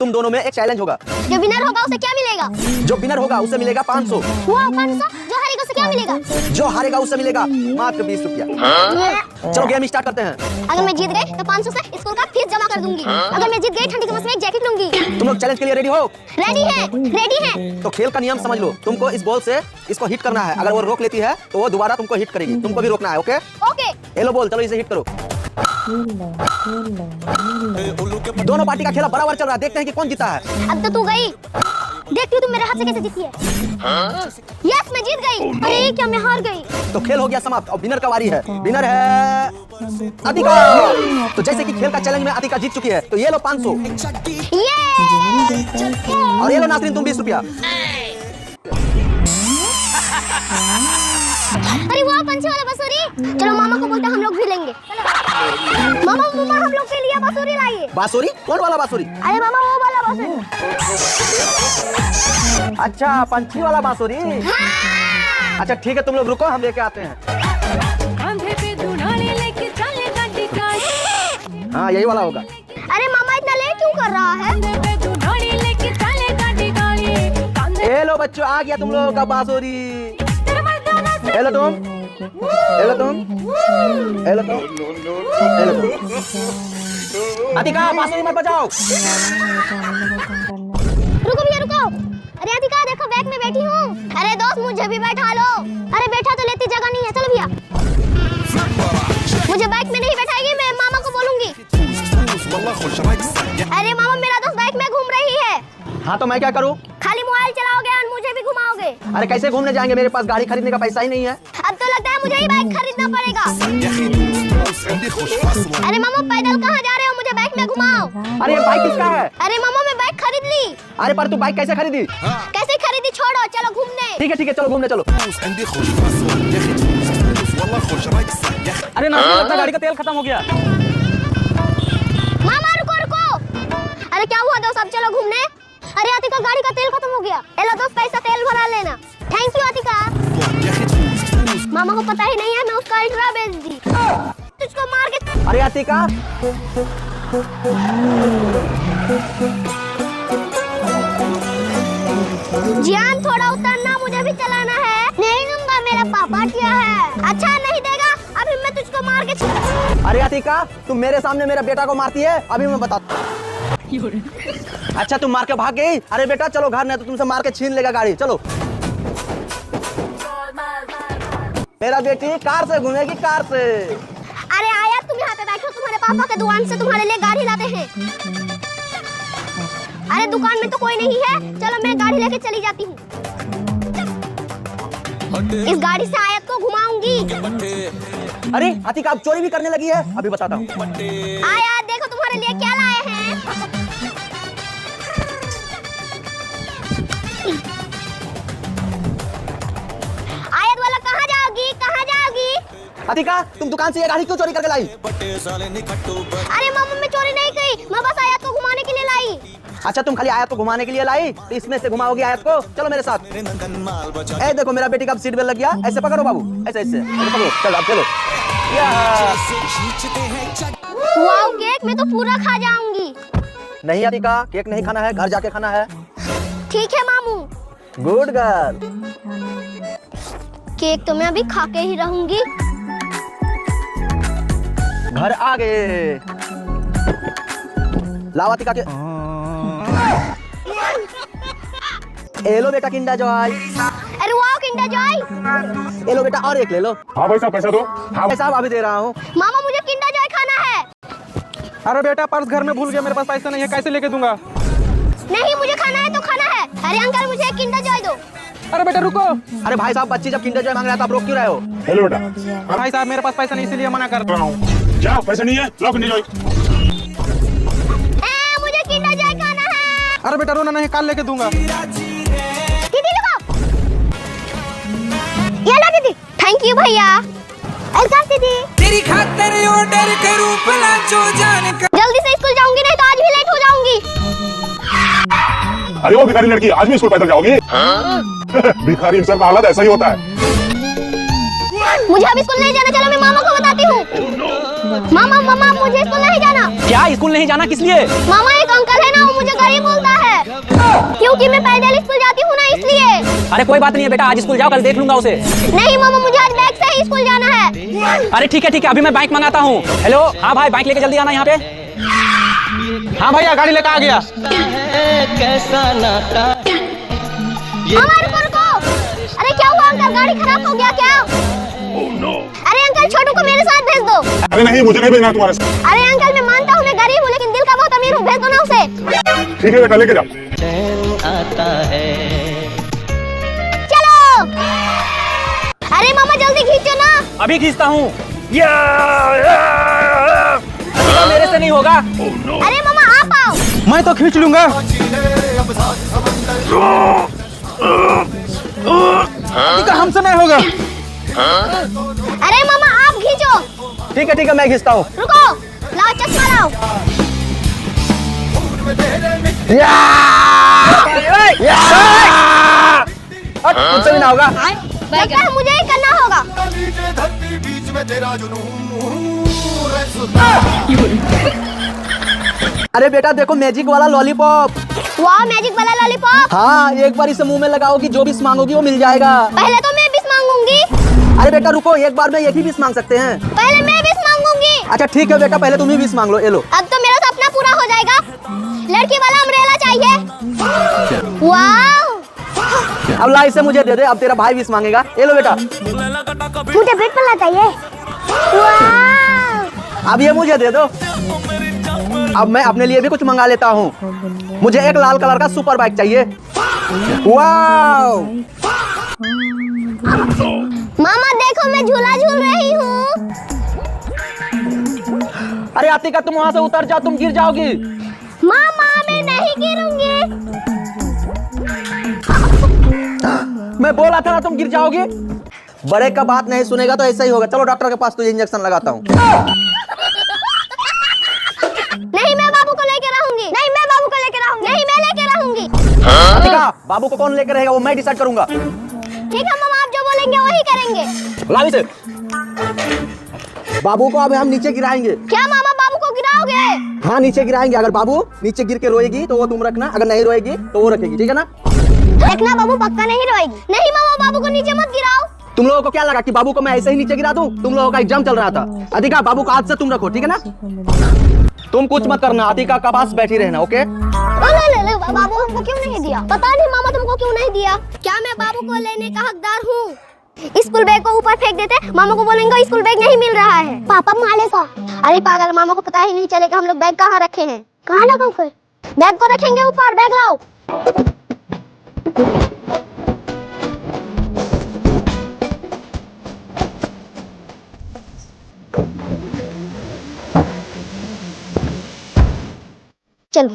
तुम दोनों में एक चैलेंज होगा। जो विनर होगा उसे क्या मिलेगा? जो विनर होगा उसे मिलेगा 500। वाह 500। जो हारेगा उसे क्या मिलेगा? जो हारेगा उसे मिलेगा मात्र 20 रुपया। चलो गेम स्टार्ट करते हैं। अगर मैं जीत गई तो 500 से स्कूल का फीस जमा कर दूंगी। अगर मैं जीत गई ठंडी के मौसम में एक जैकेट लूंगी। तुम लोग चैलेंज के लिए रेडी हो? रेडी है, रेडी है। तो खेल का नियम समझ लो। तुमको इस बॉल से इसको हिट करना है। अगर वो रोक लेती है तो वो दोबारा तुमको हिट करेगी। तुमको भी रोकना है। Okay okay. ये लो बॉल, चलो इसे हिट करो। दोनों पार्टी का खेल बराबर चल रहा है। देखते हैं कि कौन जीता है। अब तो तू गई। देखती हूँ तुम मेरे हाथ से कैसे जीती है। यस मैं जीत गई। अरे क्या मैं हार गई? तो खेल हो गया समाप्त। और विनर का वारी है। विनर है अतिका। तो जैसे कि खेल का चैलेंज में अतिका जीत चुकी है तो ये लो 500। और ये लो नाज़रीन तुम 20 रुपया। अरे वाह पंछी वाला बांसुरी। चलो मामा को बोलते हम लोग भी लेंगे। मामा मामा हम लोग के लिए बांसुरी लाइए। बांसुरी? कौन वाला बांसुरी? अरे मामा वो वाला बांसुरी। अच्छा पंछी वाला बांसुरी। अच्छा ठीक है तुम लोग रुको, हम लेके आते हैं। हाँ यही वाला होगा। अरे मामा इतना लेट क्यों कर रहा है? ये लो बच्चों आ गया तुम लोगों का बांसुरी। हेलो तुम, हेलो तुम, हेलो तुम, हेलो तुम। अतिका बांसुरी मत बजाओ। रुको भैया रुको। अरे अतिका देखो बैग में बैठी हूँ। अरे दोस्त मुझे भी बैठा लो। अरे बैठा तो लेती जगह नहीं है। चलो भैया मुझे बाइक में नहीं बैठाएगी, मैं मामा को बोलूंगी। अरे मामा मेरा दोस्त बाइक में घूम रही है। हाँ तो मैं क्या करूँ? खाली मोबाइल चलाओगे और मुझे भी घुमाओगे। अरे कैसे घूमने जाएंगे, मेरे पास गाड़ी खरीदने का पैसा ही नहीं है। अब तो लगता है मुझे ही बाइक खरीदना पड़ेगा। अरे मामा पैदल कहाँ जा रहे हो? मुझे बाइक में घुमाओ। अरे ये बाइक किसका है? अरे मामा मैं बाइक खरीद ली। अरे पर तू बाइक कैसे खरीदी? कैसे खरीदी छोड़ो, चलो घूमने। ठीक है चलो घूमने चलो। अरे नाज़रीन अपना गाड़ी का तेल खत्म हो गया। मामा रुको रुको। अरे क्या हुआ दोस्त, अब चलो घूमने। अरे अतिका गाड़ी का तेल खत्म हो गया। एलो दोस्त पैसा तेल भरा लेना। Thank you Atika. मामा को पता ही नहीं है मैं उसका अल्ट्रा बेच दी। तुझको मार के। अरे अतिका जियान थोड़ा उतरना, मुझे भी चलाना है। नहीं दूंगा, मेरा पापा किया है। अच्छा नहीं देगा, अभी मैं तुझको मार के। अरे अतिका तुम मेरे सामने मेरे बेटा को मारती है, अभी मैं बताता। अच्छा तुम मार के भाग गई। अरे बेटा चलो घर, नहीं तो तुमसे मार के छीन लेगा गाड़ी। चलो मेरा बेटी कार से घूमेगी, कार से। अरे आया तुम यहाँ पे बैठो, तुम्हारे पापा के दुकान से तुम्हारे लिए गाड़ी लाते हैं। अरे दुकान में तो कोई नहीं है, चलो मैं गाड़ी लेके चली जाती हूँ। इस गाड़ी से आयत को घुमाऊंगी। अरे अतिका अब चोरी भी करने लगी है, अभी बताता हूँ। आयत देखो तुम्हारे लिए क्या लाए हैं। आयत वाला कहाँ जाओगी, कहाँ जाओगी? अतिका तुम दुकान से ये गाड़ी क्यों चोरी करके लाई? अरे मामा मैं चोरी नहीं की, मैं बस आयत को घुमाने के लिए लाई। अच्छा तुम खाली आयत को घुमाने के लिए लाई, तो इसमें से घुमाओगी आयत को। चलो मेरे साथ। ए देखो मेरा बेटी का सीट बेल्ट लग गया। ऐसे पकड़ो बाबू, ऐसे ऐसे पकड़ो। चलो अब चलो। वाओ केक मैं तो पूरा खा जाऊंगी। नहीं अतिका केक नहीं खाना है, घर जाके खाना है। ठीक है मामू। Good girl. केक तो मैं अभी खा के ही रहूंगी। घर आ गए। लाओ अतिका के। ए लो बेटा किंडर जॉय। अरे वाओ किंडर जॉय। ए लो बेटा और एक ले लो। हाँ भाई साहब पैसा दो। हाँ पैसा अभी दे रहा हूँ। मामा मुझे किंडर जॉय खाना है। अरे बेटा पर्स घर में भूल गया, मेरे पास पैसा नहीं है, कैसे लेके दूंगा? नहीं मुझे खाना है तो खाना है। अरे अंकल मुझे एक किंडर जॉय दो। अरे बेटा रुको। अरे भाई साहब बच्ची जब किंडर जॉय मांग रहा था आप रोक क्यों रहे हो? हेलो बेटा। भाई साहब मेरे पास पैसा नहीं, इसीलिए मना कर रहा हूँ। क्या पैसा नहीं है? लो किंडर जॉय। मुझे किंडर जॉय खाना है। अरे बेटा रोना नहीं, कल लेके दूंगा। दीदी लो, ये लो दीदी। थैंक यू भैया। वेलकम दीदी। तेरी खातिर ऑर्डर करूं भला जो जान कर। जल्दी से स्कूल जाऊंगी नहीं तो आज भी लेट हो जाऊंगी। अरे वो भिखारी लड़की, आज भी स्कूल पैदल जाओगी? भिखारी इंसान का हालत ऐसा ही होता है। मुझे अभी स्कूल नहीं जाना, चलो मैं मामा को बताती हूँ। मामा मामा मुझे स्कूल नहीं जाना। क्या स्कूल नहीं जाना, किस लिए? मामा एक अंकल है ना, वो मुझे गरीब बोलता है क्योंकि मैं पैदल स्कूल जाती हूँ ना, इसलिए। अरे कोई बात नहीं है बेटा, आज स्कूल जाओ, कल देख लूंगा उसे। नहीं मामा, मुझे आज बाइक से ही स्कूल जाना है। अरे ठीक है अभी मैं बाइक मंगाता हूँ। हेलो, हाँ भाई, बाइक लेके जल्दी आना यहाँ पे। हाँ भैया, गाड़ी लेकर आ गया। मामा रुको। अरे क्या हुआ अंकल, गाड़ी खराब हो गया क्या? अरे अंकल, छोटू को मेरे साथ भेज दो। अरे नहीं, मुझे नहीं भेजना तुम्हारे साथ। अरे अंकल, मैं मानता हूँ मैं गरीब हूँ, लेकिन दिल का बहुत अमीर हूँ, भेज दो ना उसे। ठीक है बेटा, लेके जाओ। चलो। अरे मामा जल्दी खींचो ना। अभी खींचता हूँ। मेरे से नहीं होगा। अरे मामा आप आओ। मैं तो खींच लूंगा। हमसे नहीं होगा। अरे मामा आप खींचो। ठीक है मैं खींचता हूँ। रुको, लाओ चश्मा लाओ। मुझसे भी ना होगा। लगता है मुझे ही करना होगा। अरे बेटा देखो, मैजिक वाला लॉलीपॉप। वाह, मैजिक वाला लॉलीपॉप। हाँ, एक बार इसे मुंह में लगाओगी, जो भी मांगोगी वो मिल जाएगा। पहले तो मैं विश मांगूंगी। अरे बेटा रुको, एक बार में एक ही विश मांग सकते हैं। पहले मैं विश मांगूंगी। अच्छा ठीक है बेटा, पहले तुम ही विश मांग लो। ये लो। अब तो मेरा सपना पूरा हो जाएगा। लड़की वाला अम्ब्रेला चाहिए। वाह। अब ला, इसे मुझे दे दे, अब तेरा भाई विश मांगेगा। ये लो बेटा। मुझे बेड पर चाहिए। वाह। अब ये मुझे दे दो। अब मैं अपने लिए भी कुछ मंगा लेता हूँ। मुझे एक लाल कलर का सुपर बाइक चाहिए। वाह। मामा देखो, मैं झूला झूल रही हूँ। अरे आतिका, तुम वहाँ से उतर जाओ, तुम गिर जाओगी। मामा मैं नहीं गिरूंगी। मैं बोला था ना तुम गिर जाओगी। बड़े का बात नहीं सुनेगा तो ऐसा ही होगा। चलो डॉक्टर के पास, तुझे इंजेक्शन लगाता हूँ। नहीं, मैं बाबू को लेकर रहूंगी। नहीं, मैं बाबू को लेकर रहूंगी। नहीं, मैं लेकर रहूंगी। आतिका, बाबू को कौन लेकर रहेगा वो मैं डिसाइड करूंगा। ठीक है मामा, आप जो बोलेंगे वही करेंगे। ला इसे। बाबू को अब हम नीचे गिराएंगे। क्या मामा, बाबू को गिराओगे? हाँ, नीचे गिराएंगे। अगर बाबू नीचे गिर के रोएगी तो वो तुम रखना, अगर नहीं रोएगी तो वो रखेगी, ठीक है ना? देखना बाबू पक्का नहीं रोएगी। नहीं मामा, बाबू को नीचे मत गिराओ। तुम लोगों को क्या लगा कि बाबू को मैं ऐसे ही नीचे गिरा दूं? तुम लोगों का एग्जाम चल रहा था। आतिका, बाबू को हाथ से तुम रखो, ठीक है ना? तुम कुछ मत करना, आतिका का पास बैठी रहना, ओके? ले, बाबू हमको क्यों नहीं दिया? पता नहीं मामा तुमको क्यों नहीं दिया। क्या मैं बाबू को लेने का हकदार हूँ? स्कूल बैग को ऊपर फेंक देते, मामा को बोलेंगे स्कूल बैग नहीं मिल रहा है। पापा मालेगा। अरे पागल, मामा को पता ही नहीं चलेगा हम लोग बैग कहाँ रखे हैं। कहाँ लगाऊं फिर? बैग को रखेंगे ऊपर। बैग लाओ। चलो।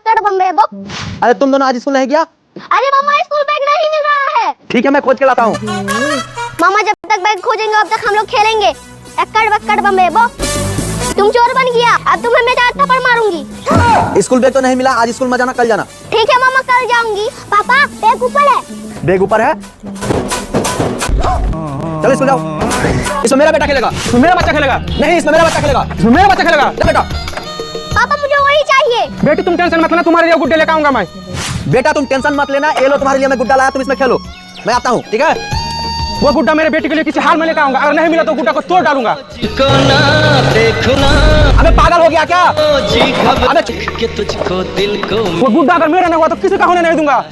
कर बम्बे बो। अरे तुम दोनों आज स्कूल नहीं गया? अरे मामा, स्कूल बैग नहीं मिल रहा है। ठीक है, मैं खोज के लाता हूँ। मामा जब तक बैग खोजेंगे अब तक हम लोग खेलेंगे। एक्कड़ बक्कड़ बम्बे बो। तुम चोर बन गया, अब तुम्हें मैं चार थप्पड़ मारूंगी। स्कूल बैग तो नहीं मिला, आज स्कूल में जाना, कल जाना। ठीक है मामा, कल जाऊंगी। पापा बैग ऊपर है। बैग ऊपर है? चलो स्कूल जाओ। इसमें मेरा बेटा खेलेगा। मेरा बच्चा खेलेगा। नहीं, इसमें मेरा बच्चा खेलेगा। मेरा बच्चा खेलेगा। ले बेटा। पापा मुझे वही चाहिए। बेटी तुम टेंशन मत लेना, तुम्हारे लिए गुड्डे लेकर आऊंगा मैं। बेटा तुम टेंशन मत लेना, ये लो तुम्हारे लिए मैं गुड्डा लाया, तुम इसमें खेलो। मैं आता हूँ, ठीक है? वो गुड्डा मेरे बेटी के लिए किसी हाल में लेकर आऊंगा। अगर नहीं मिला तो गुड्डा को तोड़ डालूंगा। अबे पागल हो गया क्या? वो गुड्डा अगर मेरा नहीं हुआ तो किसी का होने नहीं दूंगा।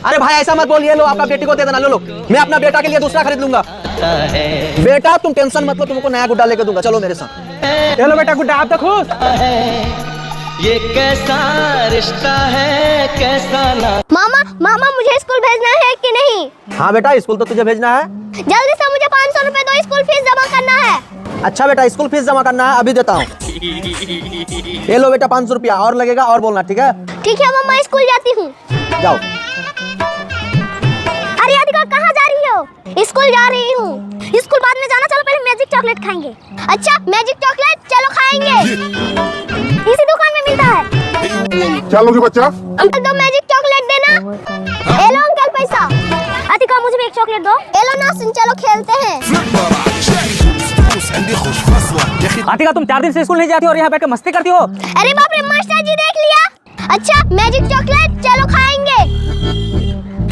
अरे भाई ऐसा मत बोलिए, लो आपका बेटी को दे देना। लो, मैं अपना बेटा के लिए दूसरा खरीद लूंगा। बेटा तुम टेंशन मत लो, तुमको नया गुड्डा लेकर दूंगा। चलो मेरे साथ। चलो बेटा, गुड्डा आप तो खुश। ये कैसा रिश्ता है, कैसा ना। मामा मुझे स्कूल भेजना है कि नहीं? हाँ बेटा, स्कूल तो तुझे भेजना है। जल्दी से मुझे 500 रुपए दो, स्कूल फीस जमा करना है। अच्छा बेटा, स्कूल फीस जमा करना है, अभी देता हूँ। ये लो बेटा 500 रुपया, और लगेगा और बोलना, ठीक है? ठीक है मामा, स्कूल जाती हूँ। जाओ। अरे आदिका, कहाँ जा रही हो? स्कूल जा रही हूँ। स्कूल बाद में जाना, चलो पहले मैजिक चॉकलेट खाएंगे। अच्छा मैजिक चॉकलेट, चलो खाएंगे। इसी दुकान में मिलता है। क्या लोगे बच्चा? अंकल दो मैजिक चॉकलेट देना। ए लो अंकल पैसा। आतिका मुझे भी एक चॉकलेट दो। ए लो नासिन, चलो खेलते हैं। आतिका तुम 4 दिन से स्कूल नहीं जाती हो और यहाँ बैठ के मस्ती करती हो। अरे बाप रे, मास्टर जी देख लिया। अच्छा मैजिक चॉकलेट, चलो खाएंगे।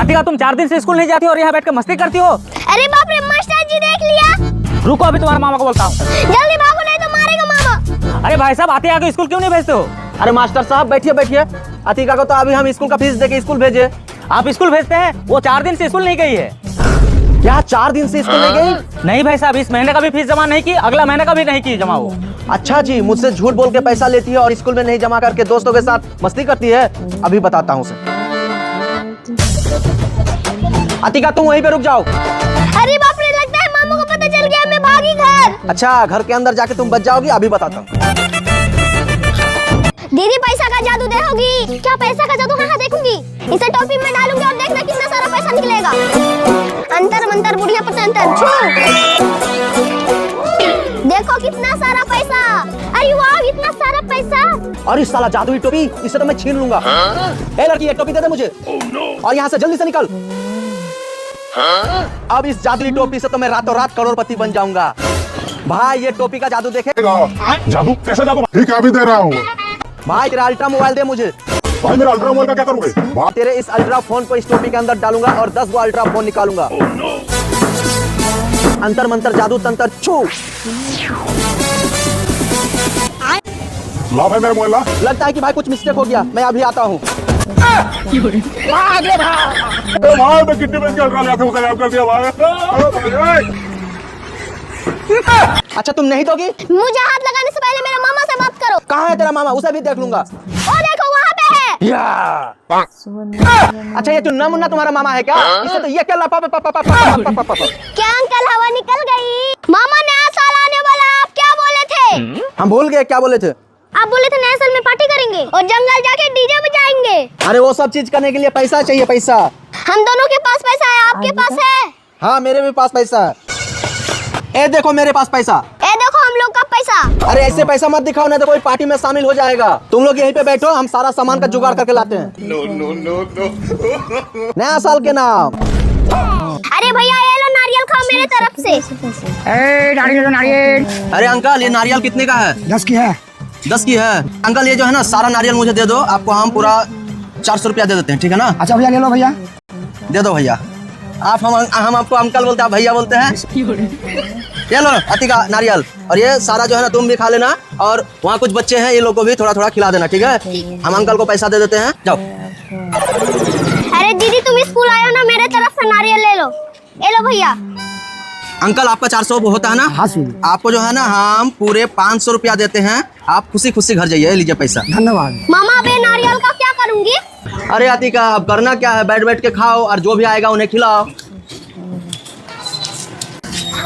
आतिका तुम 4 दिन से स्कूल नहीं जाती हो और यहाँ बैठ के मस्ती करती हो। अरे बाप रे, मास्टर जी देख लिया। रुको अभी तुम्हारे मामा को बोलता हूँ। जल्दी भागो नहीं तो मारेगा मामा। अरे भाई साहब आतिका को स्कूल क्यों नहीं भेजते हो? अरे मास्टर साहब बैठिए बैठिए, अतिका को तो अभी हम स्कूल का फीस देके स्कूल भेजे। आप स्कूल भेजते हैं, वो 4 दिन से स्कूल नहीं गई है। क्या 4 दिन से स्कूल नहीं गई? नहीं भाई साहब, इस महीने का भी फीस जमा नहीं की, अगला महीने का भी नहीं की जमा वो। अच्छा जी, मुझसे झूठ बोल के पैसा लेती है और स्कूल में नहीं जमा करके दोस्तों के साथ मस्ती करती है। अभी बताता हूँ उसे। अतिका तुम वहीं पे रुक जाओ। अरे बाप रे, लगता है मामा को पता चल गया, मैं भागी घर। अच्छा घर के अंदर जाके तुम बच जाओगी, अभी बताता हूँ। दीदी पैसा का जादू देखोगी क्या? पैसा का जादू? हाँ देखूंगी। इसे टोपी में डालूंगी और देखना कितना सारा पैसा निकलेगा। अंतर मंतर बुढ़िया पतंतर छू। देखो कितना सारा पैसा। अरे वाह, इतना सारा पैसा। और इस साला जादुई टोपी, इसे तो मैं छीन लूंगा। ए लड़की, ये टोपी दे दे मुझे। और यहाँ से जल्दी से निकल। अब इस जादुई टोपी से तो मैं रातों रात करोड़पति बन जाऊंगा। भाई ये टोपी का जादू देखे। जादू? कैसा जादू? ठीक है अभी दे रहा हूँ। भाई तेरा अल्ट्रा मोबाइल दे मुझे। भाई मेरा अल्ट्रा मोबाइल का क्या करोगे? तेरे इस अल्ट्रा फोन को इस टोपी के अंदर डालूंगा और 10 गो अल्ट्रा फोन निकालूंगा। अंतर मंतर जादू तंत्र छू। ला भाई मेरा मोबाइल ला। लगता है कि भाई कुछ मिस्टेक हो गया, मैं अभी आता हूँ। भाई मैं कितने बजे अल्ट्रा लिया था, उसे गायब कर दिया भाई। अच्छा तुम नहीं दोगी? मुझे हाथ लगाने से पहले मेरे मामा से बात करो। कहाँ है तेरा मामा? उसे भी देख लूंगा। ओ देखो वहाँ पे है। अच्छा ये चुन्ना मुन्ना तुम्हारा मामा है क्या? इसे तो ये क्या लपा क्या अंकल, हवा निकल गई। मामा नया साल आने वाला, आप क्या बोले थे? हम भूल गए क्या बोले थे। आप बोले थे नया साल में पार्टी करेंगे और जंगल जाके डीजे बजाएंगे। अरे वो सब चीज करने के लिए पैसा चाहिए, पैसा। हम दोनों के पास पैसा है, आपके पास है? हाँ मेरे भी पास पैसा है। ए देखो मेरे पास पैसा। ए देखो हम लोग का पैसा। अरे ऐसे पैसा मत दिखाओ, नहीं तो कोई पार्टी में शामिल हो जाएगा। तुम लोग यहीं पे बैठो, हम सारा सामान का जुगाड़ करके लाते हैं। नया साल के नाम। अरे भैया ये लो नारियल खाओ मेरे तरफ से। नारियल। अरे अंकल ये नारियल कितने का है? 10 की है। 10 की है। अंकल ये जो है ना सारा नारियल मुझे दे दो, आपको हम पूरा 400 रुपया दे देते हैं, ठीक है ना? अच्छा भैया ले लो भैया। दे दो भैया। आप हम आपको अंकल बोलते हैं, भैया बोलते हैं। ये लो अतिका नारियल, और ये सारा जो है ना तुम भी खा लेना, और वहाँ कुछ बच्चे हैं ये लोग को भी थोड़ा थोड़ा खिला देना, ठीक है? हम अंकल को पैसा दे देते हैं, जाओ। अरे दीदी तुम स्कूल आयो ना, मेरे तरफ से नारियल ले लो। ये लो भैया। अंकल आपका 400 होता है ना? हाँ आपको जो है ना हम पूरे 500 रुपया देते हैं, आप खुशी खुशी घर जाइए, लीजिए पैसा। धन्यवाद। मामा अब ये नारियल का क्या करूँगी? अरे अतिका अब करना क्या है, बैठ बैठ के खाओ और जो भी आएगा उन्हें खिलाओ।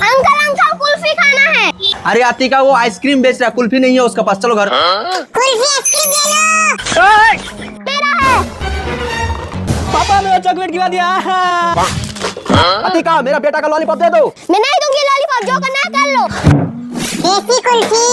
अंकल कुल्फी खाना है। अरे अतिका वो आइसक्रीम बेच रहा है, कुल्फी नहीं है उसके पास, चलो घर। कुल्फी आइसक्रीम ले लो। मेरा है। पापा मेरा चॉकलेट गिरा दिया। अतिका मेरा बेटा का लॉलीपॉप दे दो। मैं नहीं दूंगी लॉलीपॉप, जो करना है कर लो। देसी कुल्फी।